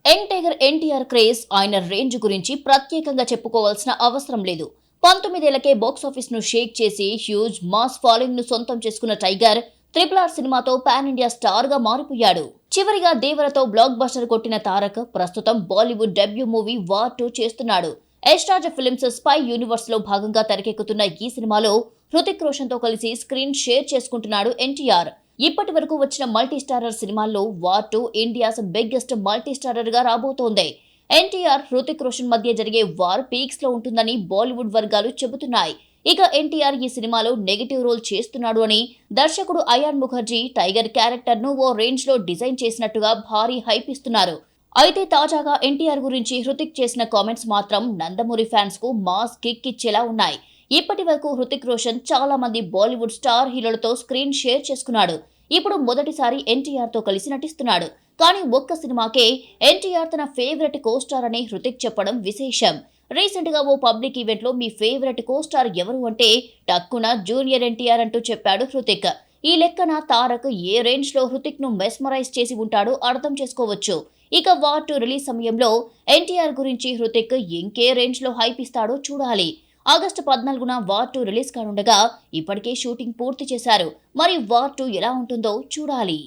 Young tiger NTR craze ఆయన range గురించి ప్రత్యేకంగా చెప్పుకోవాల్సిన అవసరం లేదు. 19 ఏళ్లకే బాక్సాఫీస్ ను షేక్ చేసి హ్యూజ్ మాస్ ఫాలోయింగ్ ను సొంతం చేసుకున్న టైగర్ RRR సినిమాతో పాన్ ఇండియా స్టార్ గా మారిపోయాడు. చివరిగా దేవరతో బ్లాక్ బస్టర్ కొట్టిన తారక్ ప్రస్తుతం బాలీవుడ్ డెబ్యూ మూవీ వార్ 2 చేస్తున్నాడు. Yash Raj films spy universe లో భాగంగా తెరకెక్కుతున్న ఈ సినిమాలో హృతిక్ రోషన్ తో కలిసి స్క్రీన్ షేర్ చేసుకుంటున్నాడు ఎన్టీఆర్. ఇప్పటి వరకు వచ్చిన మల్టీ స్టారర్ సినిమాల్లో war 2 India's biggest multi starrer గా రాబోతోంది. ఎన్టీఆర్, హృతిక్ రోషన్ మధ్య జరిగే వార్ పీక్స్ లో ఉంటుందని బాలీవుడ్ వర్గాలు చెబుతున్నాయి. ఇక ఎన్టీఆర్ ఈ సినిమాలో నెగటివ్ రోల్ చేస్తున్నాడు అని దర్శకుడు అయాన్ ముఖర్జీ టైగర్ క్యారెక్టర్ ను ఓ రేంజ్ లో డిజైన్ చేసినట్టుగా భారీ హైప్ ఇస్తున్నారు. అయితే తాజాగా ఎన్టీఆర్ గురించి హృతిక్ చేసిన కామెంట్స్ మాత్రం నందమూరి ఫ్యాన్స్ కు మాస్ కిక్ ఇచ్చేలా ఉన్నాయి. ఇప్పటి వరకు హృతిక్ రోషన్ చాలా మంది బాలీవుడ్ స్టార్ హీరోలతో స్క్రీన్ షేర్ చేసుకున్నాడు. ఇప్పుడు మొదటిసారి ఎన్టీఆర్ తో కలిసి నటిస్తున్నాడు. కానీ ఒక్క సినిమాకే ఎన్టీఆర్ తన ఫేవరెట్ కోస్టార్ అని హృతిక్ చెప్పడం విశేషం. రీసెంట్ గా ఓ పబ్లిక్ ఈవెంట్ లో మీ ఫేవరెట్ కోస్టార్ ఎవరు అంటే టక్కున జూనియర్ ఎన్టీఆర్ అంటూ చెప్పాడు హృతిక్. ఈ లెక్కన తారక్ ఏ రేంజ్ లో హృతిక్ ను మెస్మరైజ్ చేసి ఉంటాడో అర్థం చేసుకోవచ్చు. ఇక వార్ 2 రిలీజ్ సమయంలో ఎన్టీఆర్ గురించి హృతిక్ ఇంకే రేంజ్ లో హైప్ ఇస్తాడో చూడాలి. ఆగస్టు 14న వార్ 2 రిలీజ్ కానుండగా ఇప్పటికే షూటింగ్ పూర్తి చేశారు. మరి వార్ 2 ఎలా ఉంటుందో చూడాలి.